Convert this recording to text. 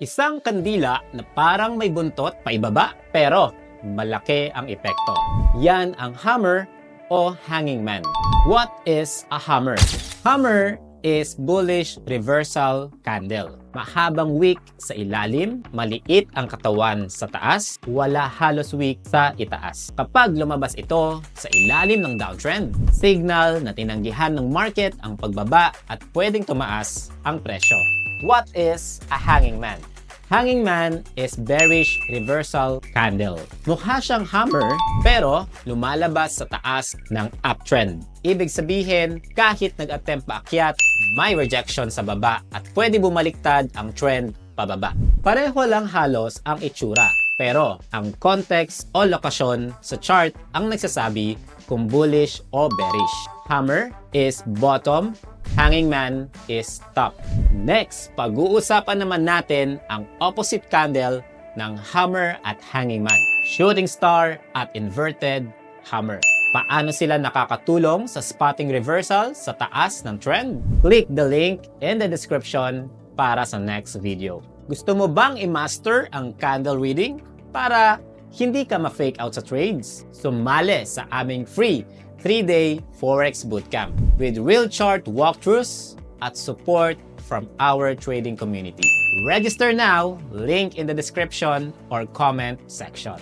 Isang kandila na parang may buntot paibaba pero malaki ang epekto. Yan ang hammer o hanging man. What is a hammer? Hammer is bullish reversal candle. Mahabang wick sa ilalim, maliit ang katawan sa taas, wala halos wick sa itaas. Kapag lumabas ito sa ilalim ng downtrend, signal na tinanggihan ng market ang pagbaba at pwedeng tumaas ang presyo. What is a hanging man? Hanging man is bearish reversal candle. Mukha siyang hammer pero lumalabas sa taas ng uptrend. Ibig sabihin, kahit nag-attempt paakyat, may rejection sa baba at pwede bumaliktad ang trend pababa. Pareho lang halos ang itsura. Pero ang context o lokasyon sa chart ang nagsasabi kung bullish o bearish. Hammer is bottom, hanging man is top. Next, pag-uusapan naman natin ang opposite candle ng hammer at hanging man. Shooting star at inverted hammer. Paano sila nakakatulong sa spotting reversal sa taas ng trend? Click the link in the description para sa next video. Gusto mo bang i-master ang candle reading para hindi ka ma-fake out sa trades? Sumali sa aming free 3-day Forex Bootcamp with real chart walkthroughs at support from our trading community. Register now, link in the description or comment section.